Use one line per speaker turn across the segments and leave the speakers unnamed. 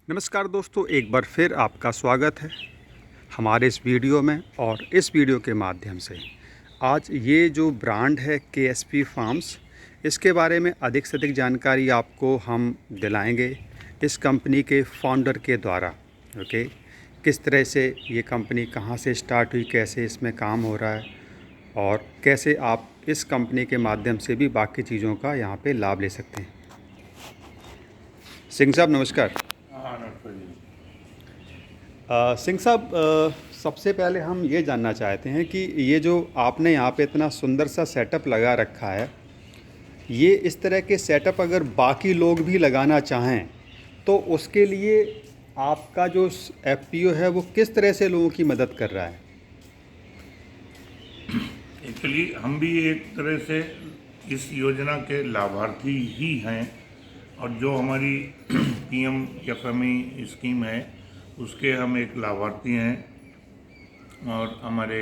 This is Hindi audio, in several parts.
नमस्कार दोस्तों, एक बार फिर आपका स्वागत है हमारे इस वीडियो में। और इस वीडियो के माध्यम से आज ये जो ब्रांड है केएसपी फार्म्स, इसके बारे में अधिक से अधिक जानकारी आपको हम दिलाएंगे इस कंपनी के फाउंडर के द्वारा। ओके, किस तरह से ये कंपनी कहाँ से स्टार्ट हुई, कैसे इसमें काम हो रहा है और कैसे आप इस कंपनी के माध्यम से भी बाकी चीज़ों का यहाँ पे लाभ ले सकते हैं। सिंह साहब नमस्कार।
हाँ नमस्कार जी।
सिंह साहब, सबसे पहले हम ये जानना चाहते हैं कि ये जो आपने यहाँ पे इतना सुंदर सा सेटअप लगा रखा है, ये इस तरह के सेटअप अगर बाकी लोग भी लगाना चाहें तो उसके लिए आपका जो एफपीओ है वो किस तरह से लोगों की मदद कर रहा है?
एक्चुअली हम भी एक तरह से इस योजना के लाभार्थी ही हैं और जो हमारी पीएम एफएमई स्कीम है उसके हम एक लाभार्थी हैं और हमारे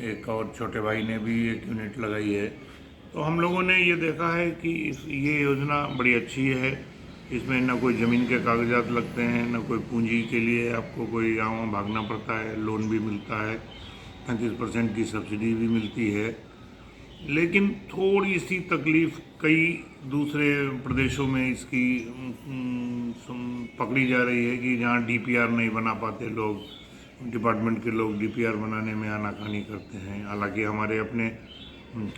एक और छोटे भाई ने भी एक यूनिट लगाई है। तो हम लोगों ने ये देखा है कि ये योजना बड़ी अच्छी है। इसमें ना कोई ज़मीन के कागजात लगते हैं, ना कोई पूंजी के लिए आपको कोई यहाँ भागना पड़ता है, लोन भी मिलता है, 35% की सब्सिडी भी मिलती है। लेकिन थोड़ी सी तकलीफ़ कई दूसरे प्रदेशों में इसकी पकड़ी जा रही है कि जहाँ डीपीआर नहीं बना पाते लोग, डिपार्टमेंट के लोग डीपीआर बनाने में आनाकानी करते हैं। हालांकि हमारे अपने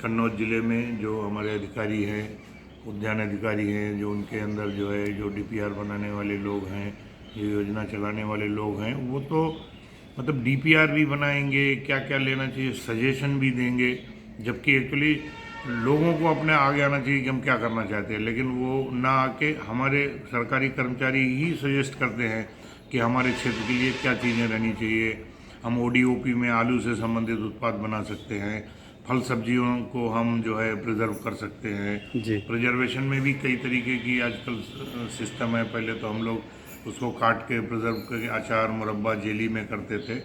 कन्नौज ज़िले में जो हमारे अधिकारी हैं, उद्यान अधिकारी हैं, जो उनके अंदर जो है जो डीपीआर बनाने वाले लोग हैं, ये योजना चलाने वाले लोग हैं, वो तो मतलब डीपीआर भी बनाएंगे, क्या क्या लेना चाहिए सजेशन भी देंगे। जबकि एक्चुअली लोगों को अपने आगे आना चाहिए कि हम क्या करना चाहते हैं, लेकिन वो ना आके हमारे सरकारी कर्मचारी ही सजेस्ट करते हैं कि हमारे क्षेत्र के लिए क्या चीज़ें रहनी चाहिए। हम ओडीओपी में आलू से संबंधित उत्पाद बना सकते हैं, फल सब्जियों को हम जो है प्रिजर्व कर सकते हैं।
जी।
प्रिजर्वेशन में भी कई तरीके की आजकल सिस्टम है। पहले तो हम लोग उसको काट के प्रिजर्व करके अचार, मुरब्बा, जेली में करते थे।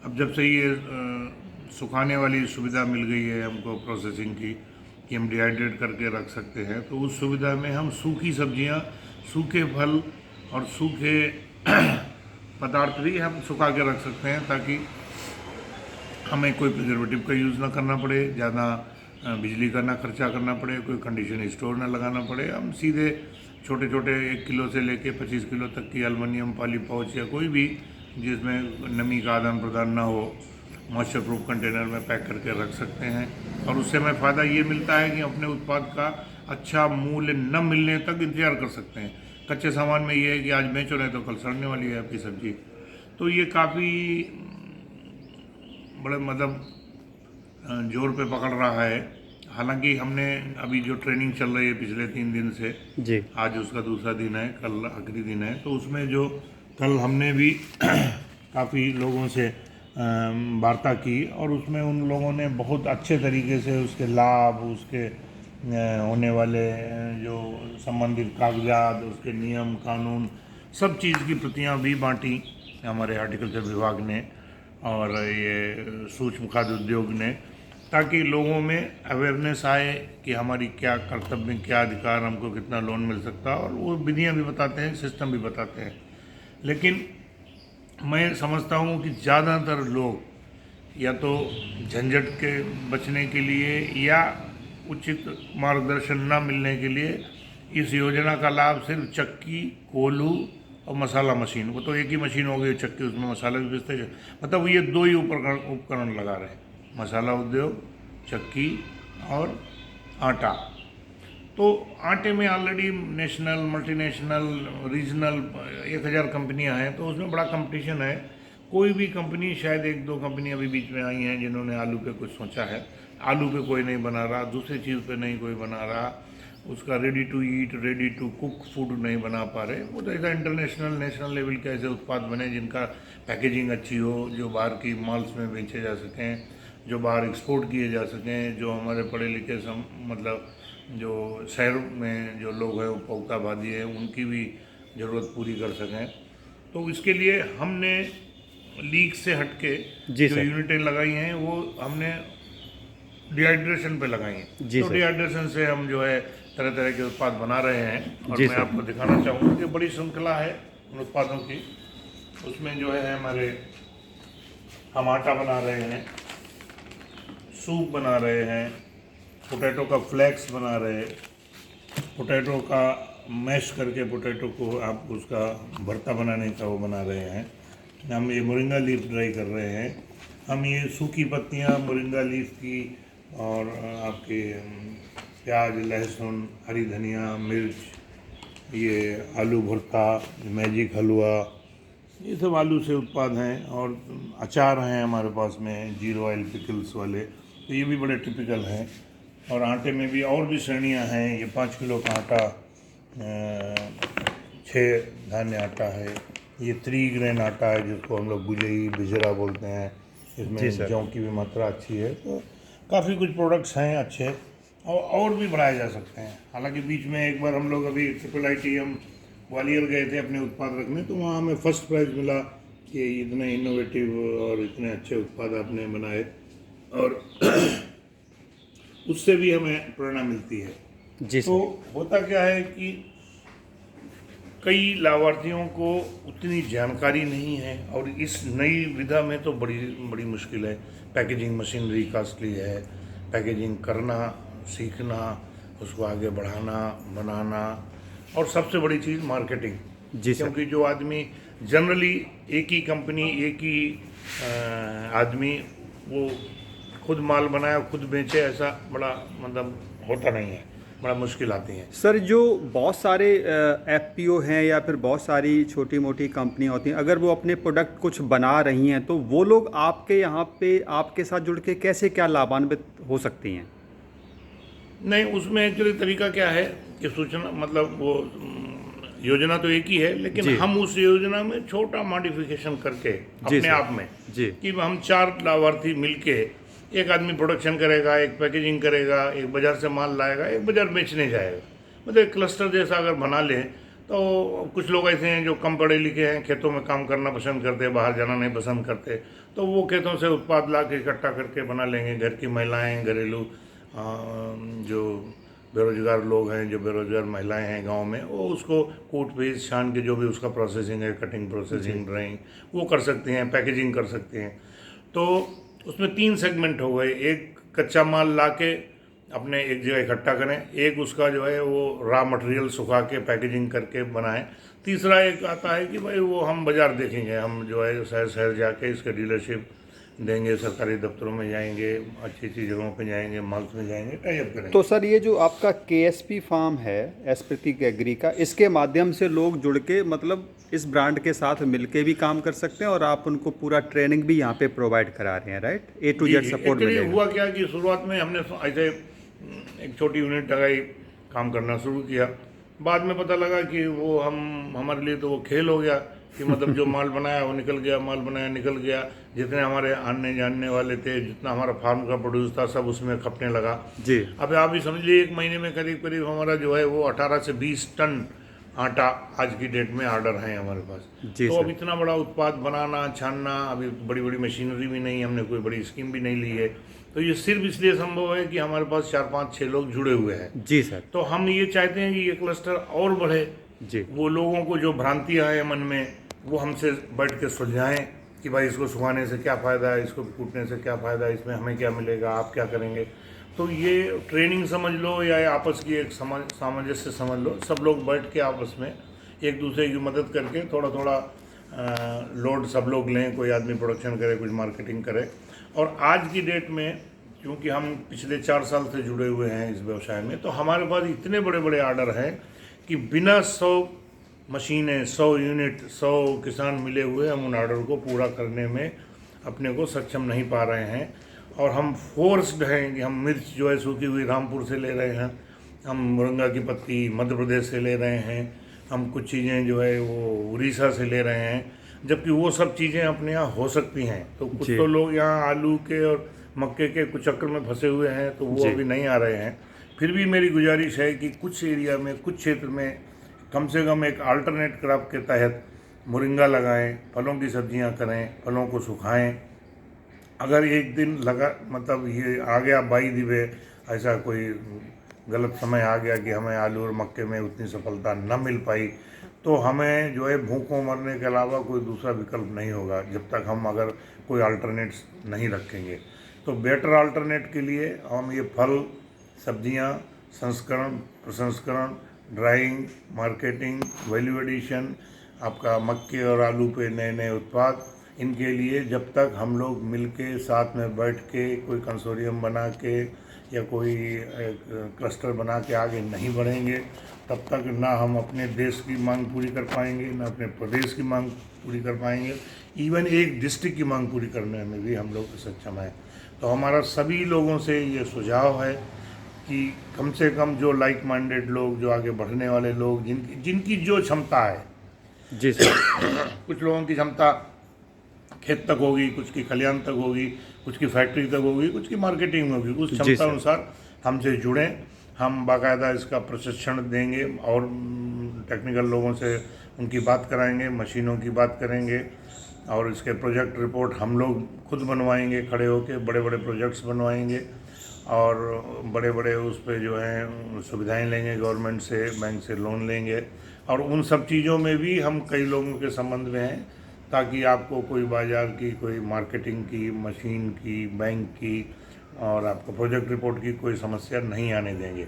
अब जब से ये सुखाने वाली सुविधा मिल गई है हमको प्रोसेसिंग की कि हम डिहाइड्रेट करके रख सकते हैं, तो उस सुविधा में हम सूखी सब्जियां, सूखे फल और सूखे पदार्थ भी हम सुखा के रख सकते हैं ताकि हमें कोई प्रिजर्वेटिव का यूज़ ना करना पड़े, ज़्यादा बिजली का ना खर्चा करना पड़े, कोई कंडीशन स्टोर ना लगाना पड़े। हम सीधे छोटे छोटे 1 किलो से लेके 25 किलो तक की एल्युमिनियम पॉली पाउच या कोई भी जिसमें नमी का आदान प्रदान ना हो, मॉइस्चर प्रूफ कंटेनर में पैक करके रख सकते हैं। और उससे हमें फ़ायदा ये मिलता है कि अपने उत्पाद का अच्छा मूल्य न मिलने तक इंतजार कर सकते हैं। कच्चे सामान में ये है कि आज बेचो नहीं तो कल सड़ने वाली है आपकी सब्जी। तो ये काफ़ी बड़े मतलब जोर पे पकड़ रहा है। हालांकि हमने अभी जो ट्रेनिंग चल रही है पिछले 3 दिन से,
जी।
आज उसका दूसरा दिन है, कल आखिरी दिन है, तो उसमें जो कल हमने भी काफ़ी लोगों से वार्ता की और उसमें उन लोगों ने बहुत अच्छे तरीके से उसके लाभ, उसके होने वाले जो संबंधित कागजात, उसके नियम कानून, सब चीज़ की प्रतियां भी बांटी हमारे हार्टिकल्चर विभाग ने और ये सूक्ष्म खाद्य उद्योग ने, ताकि लोगों में अवेयरनेस आए कि हमारी क्या कर्तव्य, क्या अधिकार, हमको कितना लोन मिल सकता है। और वो विधियाँ भी बताते हैं, सिस्टम भी बताते हैं। लेकिन मैं समझता हूँ कि ज़्यादातर लोग या तो झंझट के बचने के लिए या उचित मार्गदर्शन न मिलने के लिए इस योजना का लाभ सिर्फ चक्की, कोल्हू और मसाला मशीन, वो तो एक ही मशीन हो गई चक्की, उसमें मसाला भी पिसते, मतलब ये 2 ही उपकरण लगा रहे हैं, मसाला उद्योग, चक्की और आटा। तो आटे में ऑलरेडी नेशनल, मल्टीनेशनल, रीजनल 1000 कंपनियां हैं, तो उसमें बड़ा कंपटीशन है। कोई भी कंपनी, शायद 1-2 कंपनी अभी बीच में आई हैं जिन्होंने आलू पे कुछ सोचा है। आलू पे कोई नहीं बना रहा, दूसरी चीज़ पे नहीं कोई बना रहा, उसका ready to eat, ready to cook food नहीं बना पा रहे। वो तो ऐसा इंटरनेशनल, नेशनल लेवल के ऐसे उत्पाद बने जिनका पैकेजिंग अच्छी हो, जो बाहर की मॉल्स में बेचे जा सकें, जो बाहर एक्सपोर्ट किए जा सकें, जो हमारे पढ़े लिखे मतलब जो शहर में जो लोग हैं, उपभोक्तावादी हैं, उनकी भी ज़रूरत पूरी कर सकें। तो इसके लिए हमने लीक से हटके जो यूनिटें लगाई हैं वो हमने डिहाइड्रेशन पे लगाई हैं। तो डिहाइड्रेशन से हम जो है तरह तरह के उत्पाद बना रहे हैं और मैं आपको दिखाना चाहूँगा कि बड़ी श्रृंखला है उन उत्पादों की। उसमें जो है हमारे हम आटा बना रहे हैं, सूप बना रहे हैं, पोटैटो का फ्लेक्स बना रहे हैं, पोटैटो का मैश करके पोटैटो को आप उसका भरता बनाने का वो बना रहे हैं। हम ये मोरिंगा लीफ ड्राई कर रहे हैं। हम ये सूखी पत्तियाँ मोरिंगा लीफ की और आपके प्याज, लहसुन, हरी धनिया, मिर्च, ये आलू भुर्ता, मैजिक हलवा, ये सब आलू से उत्पाद हैं। और अचार हैं हमारे पास में, जीरो ऑयल पिकल्स वाले, तो ये भी बड़े टिपिकल हैं। और आटे में भी और भी श्रेणियाँ हैं। ये 5 किलो का आटा, 6 धान्य आटा है। ये 3 ग्रेन आटा है जिसको हम लोग बुझई बिजरा बोलते हैं। इसमें जौ की भी मात्रा अच्छी है। तो काफ़ी कुछ प्रोडक्ट्स हैं अच्छे, और भी बढ़ाए जा सकते हैं। हालांकि बीच में एक बार हम लोग अभी IIIT हम ग्वालियर गए थे अपने उत्पाद रखने, तो वहाँ हमें फर्स्ट प्राइज़ मिला कि इतने इनोवेटिव और इतने अच्छे उत्पाद आपने बनाए, और उससे भी हमें प्रेरणा मिलती है।
जी
तो होता क्या है कि कई लाभार्थियों को उतनी जानकारी नहीं है, और इस नई विधा में तो बड़ी बड़ी मुश्किल है। पैकेजिंग मशीनरी कॉस्टली है, पैकेजिंग करना सीखना, उसको आगे बढ़ाना, बनाना, और सबसे बड़ी चीज़ मार्केटिंग।
जी सर।
क्योंकि जो आदमी जनरली एक ही कंपनी, एक ही आदमी वो खुद माल बनाए खुद बेचे, ऐसा बड़ा मतलब होता नहीं है, बड़ा मुश्किल आती है।
सर, जो बहुत सारे FPO हैं या फिर बहुत सारी छोटी मोटी कंपनियां होती हैं, अगर वो अपने प्रोडक्ट कुछ बना रही हैं तो वो लोग आपके यहाँ पे आपके साथ जुड़ के कैसे क्या लाभान्वित हो सकती हैं?
नहीं, उसमें एक्चुअली तरीका क्या है कि सूचना मतलब वो योजना तो एक ही है, लेकिन हम उस योजना में छोटा मॉडिफिकेशन करके अपने आप में
जी
कि हम 4 लाभार्थी मिलके, एक आदमी प्रोडक्शन करेगा, एक पैकेजिंग करेगा, एक बाज़ार से माल लाएगा, एक बाज़ार बेचने जाएगा। मतलब एक क्लस्टर जैसा अगर बना लें, तो कुछ लोग ऐसे हैं जो कम पढ़े लिखे हैं, खेतों में काम करना पसंद करते हैं, बाहर जाना नहीं पसंद करते, तो वो खेतों से उत्पाद ला के इकट्ठा करके बना लेंगे। घर की महिलाएँ, घरेलू जो बेरोजगार लोग हैं, जो बेरोजगार महिलाएं हैं गांव में, वो उसको कूट पीस छान के जो भी उसका प्रोसेसिंग है, कटिंग प्रोसेसिंग, ड्राइंग, वो कर सकते हैं, पैकेजिंग कर सकते हैं। तो उसमें 3 सेगमेंट हो गए। एक कच्चा माल ला के अपने एक जगह इकट्ठा करें, एक उसका जो है वो रॉ मटेरियल सुखा के पैकेजिंग करके बनाएं, तीसरा एक आता है कि भाई वो हम बाज़ार देखेंगे, हम जो है शहर शहर जाके इसके डीलरशिप देंगे, सरकारी दफ्तरों में जाएंगे, अच्छी अच्छी जगहों पे जाएंगे, मॉल्स में जाएंगे, टाई अप करेंगे।
तो सर, ये जो आपका KSP फार्म है, एस प्रतीक एग्री का, इसके माध्यम से लोग जुड़ के मतलब इस ब्रांड के साथ मिलके भी काम कर सकते हैं और आप उनको पूरा ट्रेनिंग भी यहाँ पे प्रोवाइड करा रहे हैं, right? A to Z support मिलेगा।
हुआ क्या कि शुरुआत में हमने ऐसे एक छोटी यूनिट लगाई, काम करना शुरू किया। बाद में पता लगा कि वो हमारे लिए तो वो खेल हो गया कि मतलब जो माल बनाया वो निकल गया, माल बनाया निकल गया। जितने हमारे आने जानने वाले थे, जितना हमारा फार्म का प्रोड्यूस था, सब उसमें खपने लगा।
जी।
अब आप भी समझ लीजिए 1 महीने में करीब करीब हमारा जो है वो 18 से 20 टन आटा आज की डेट में ऑर्डर है हमारे पास। तो अब इतना बड़ा उत्पाद बनाना, छानना, अभी बड़ी बड़ी मशीनरी भी नहीं, हमने कोई बड़ी स्कीम भी नहीं ली है। तो ये सिर्फ इसलिए संभव है कि हमारे पास 4, 5, 6 लोग जुड़े हुए हैं।
जी सर।
तो हम ये चाहते हैं कि ये क्लस्टर और बढ़े।
जी।
वो लोगों को जो भ्रांतियाँ हैं मन में, वो हमसे बैठ के सुलझाएं कि भाई इसको सुखाने से क्या फ़ायदा है, इसको कूटने से क्या फ़ायदा है, इसमें हमें क्या मिलेगा, आप क्या करेंगे। तो ये ट्रेनिंग समझ लो या आपस की एक सामंजस्य समझ लो, सब लोग बैठ के आपस में एक दूसरे की मदद करके थोड़ा थोड़ा लोड सब लोग लें, कोई आदमी प्रोडक्शन करे, कुछ मार्केटिंग करे। और आज की डेट में क्योंकि हम पिछले 4 साल से जुड़े हुए हैं इस व्यवसाय में, तो हमारे पास इतने बड़े बड़े ऑर्डर हैं कि बिना 100 मशीनें, 100 यूनिट, 100 किसान मिले हुए हम उन ऑर्डर को पूरा करने में अपने को सक्षम नहीं पा रहे हैं। और हम फोर्स्ड हैं कि हम मिर्च जो है सूखी हुई रामपुर से ले रहे हैं, हम मुरंगा की पत्ती मध्य प्रदेश से ले रहे हैं, हम कुछ चीज़ें जो है वो उड़ीसा से ले रहे हैं, जबकि वो सब चीज़ें अपने यहाँ हो सकती हैं। तो कुछ तो लोग यहाँ आलू के और मक्के के कुछ चक्कर में फंसे हुए हैं, तो वो अभी नहीं आ रहे हैं। फिर भी मेरी गुजारिश है कि कुछ एरिया में, कुछ क्षेत्र में कम से कम एक अल्टरनेट क्रॉप के तहत मोरिंगा लगाएं, फलों की सब्जियां करें, फलों को सुखाएं। अगर एक दिन लगा मतलब ये आ गया 22 दिवे, ऐसा कोई गलत समय आ गया कि हमें आलू और मक्के में उतनी सफलता न मिल पाई, तो हमें जो है भूखों मरने के अलावा कोई दूसरा विकल्प नहीं होगा जब तक हम अगर कोई अल्टरनेट्स नहीं रखेंगे। तो बेटर अल्टरनेट के लिए हम ये फल, सब्जियां, संस्करण, प्रसंस्करण, ड्राइंग, मार्केटिंग, वैल्यू एडिशन, आपका मक्के और आलू पे नए नए उत्पाद, इनके लिए जब तक हम लोग मिलके साथ में बैठ के कोई कंसोर्टियम बना के या कोई क्लस्टर बना के आगे नहीं बढ़ेंगे, तब तक ना हम अपने देश की मांग पूरी कर पाएंगे, ना अपने प्रदेश की मांग पूरी कर पाएंगे, इवन एक डिस्ट्रिक्ट की मांग पूरी करने में भी हम लोग सक्षम हैं। तो हमारा सभी लोगों से ये सुझाव है कि कम से कम जो लाइक माइंडेड लोग, जो आगे बढ़ने वाले लोग, जिनकी जो क्षमता है,
जी सर।
कुछ लोगों की क्षमता खेत तक होगी, कुछ की खलिहान तक होगी, कुछ की फैक्ट्री तक होगी, कुछ की मार्केटिंग में होगी, उस क्षमता अनुसार हमसे जुड़ें। हम बाकायदा इसका प्रशिक्षण देंगे और टेक्निकल लोगों से उनकी बात कराएंगे, मशीनों की बात करेंगे और इसके प्रोजेक्ट रिपोर्ट हम लोग खुद बनवाएंगे, खड़े होकर बड़े बड़े प्रोजेक्ट्स बनवाएंगे और बड़े बड़े उस पर जो है सुविधाएं लेंगे, गवर्नमेंट से, बैंक से लोन लेंगे और उन सब चीज़ों में भी हम कई लोगों के संबंध में हैं, ताकि आपको कोई बाज़ार की, कोई मार्केटिंग की, मशीन की, बैंक की और आपको प्रोजेक्ट रिपोर्ट की कोई समस्या नहीं आने देंगे।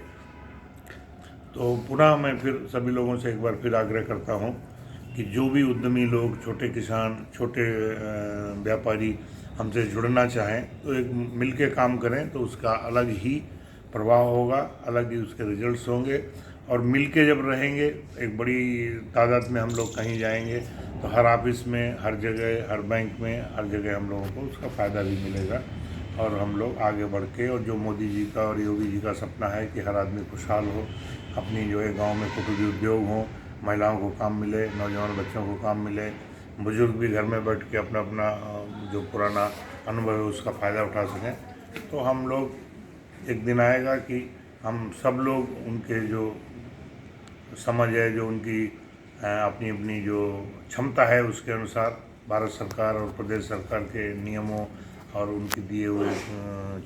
तो पुनः मैं फिर सभी लोगों से एक बार फिर आग्रह करता हूँ कि जो भी उद्यमी लोग, छोटे किसान, छोटे व्यापारी हमसे जुड़ना चाहें तो एक मिल के काम करें तो उसका अलग ही प्रभाव होगा, अलग ही उसके रिजल्ट्स होंगे। और मिल के जब रहेंगे, एक बड़ी तादाद में हम लोग कहीं जाएंगे तो हर ऑफिस में, हर जगह, हर बैंक में, हर जगह हम लोगों को उसका फ़ायदा भी मिलेगा और हम लोग आगे बढ़ के, और जो मोदी जी का और योगी जी का सपना है कि हर आदमी खुशहाल हो, अपनी जो है गांव में कुटीर उद्योग हो, महिलाओं को काम मिले, नौजवान बच्चों को काम मिले, बुजुर्ग भी घर में बैठ के अपना अपना जो पुराना अनुभव है उसका फ़ायदा उठा सकें। तो हम लोग, एक दिन आएगा कि हम सब लोग उनके जो समझ है, जो उनकी अपनी अपनी जो क्षमता है उसके अनुसार भारत सरकार और प्रदेश सरकार के नियमों और उनके दिए हुए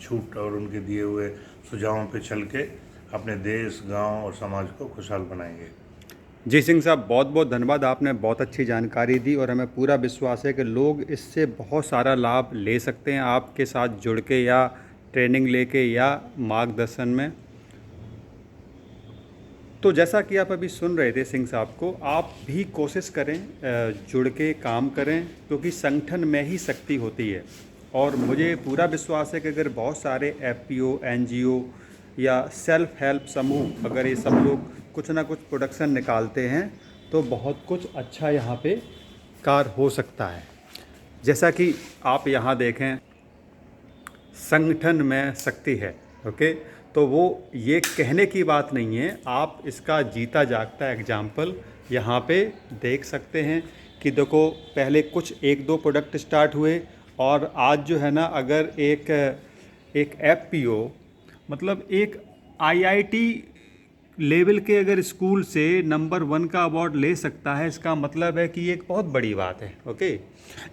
छूट और उनके दिए हुए सुझावों पे चल के अपने देश, गांव और समाज को खुशहाल बनाएंगे।
जी सिंह साहब, बहुत बहुत धन्यवाद। आपने बहुत अच्छी जानकारी दी और हमें पूरा विश्वास है कि लोग इससे बहुत सारा लाभ ले सकते हैं आपके साथ जुड़ के या ट्रेनिंग लेके या मार्गदर्शन में। तो जैसा कि आप अभी सुन रहे थे सिंह साहब को, आप भी कोशिश करें, जुड़ के काम करें, क्योंकि संगठन में ही शक्ति होती है। और मुझे पूरा विश्वास है कि अगर बहुत सारे FPO, NGO या सेल्फ हेल्प समूह, अगर ये सब लोग कुछ ना कुछ प्रोडक्शन निकालते हैं तो बहुत कुछ अच्छा यहाँ पे कार्य हो सकता है। जैसा कि आप यहाँ देखें, संगठन में शक्ति है, ओके। तो वो ये कहने की बात नहीं है, आप इसका जीता जागता एग्जाम्पल यहाँ पे देख सकते हैं कि देखो, पहले कुछ 1-2 प्रोडक्ट स्टार्ट हुए और आज जो है ना, अगर एक FPO, मतलब एक IIT लेवल के अगर स्कूल से नंबर 1 का अवार्ड ले सकता है, इसका मतलब है कि ये एक बहुत बड़ी बात है, ओके।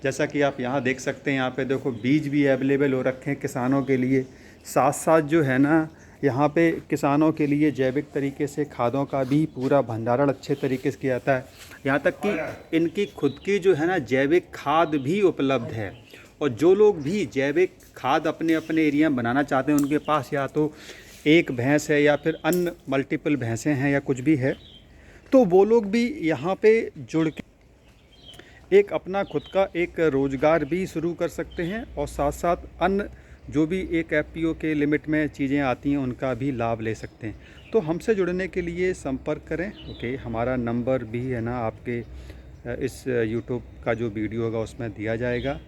जैसा कि आप यहाँ देख सकते हैं, यहाँ पे देखो बीज भी अवेलेबल हो रखे हैं किसानों के लिए, साथ साथ जो है ना, यहाँ पे किसानों के लिए जैविक तरीके से खादों का भी पूरा भंडारण अच्छे तरीके से किया जाता है। यहाँ तक कि इनकी खुद की जो है ना जैविक खाद भी उपलब्ध है। और जो लोग भी जैविक खाद अपने अपने एरिया में बनाना चाहते हैं, उनके पास या तो एक भैंस है या फिर अन्य मल्टीपल भैंसें हैं या कुछ भी है, तो वो लोग भी यहाँ पे जुड़ के एक अपना खुद का एक रोज़गार भी शुरू कर सकते हैं और साथ साथ अन्य जो भी एक FPO के लिमिट में चीज़ें आती हैं उनका भी लाभ ले सकते हैं। तो हमसे जुड़ने के लिए संपर्क करें, ओके। हमारा नंबर भी है ना आपके इस YouTube का जो वीडियो होगा उसमें दिया जाएगा।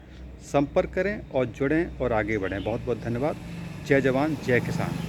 संपर्क करें और जुड़ें और आगे बढ़ें। बहुत बहुत धन्यवाद। जय जवान, जय किसान।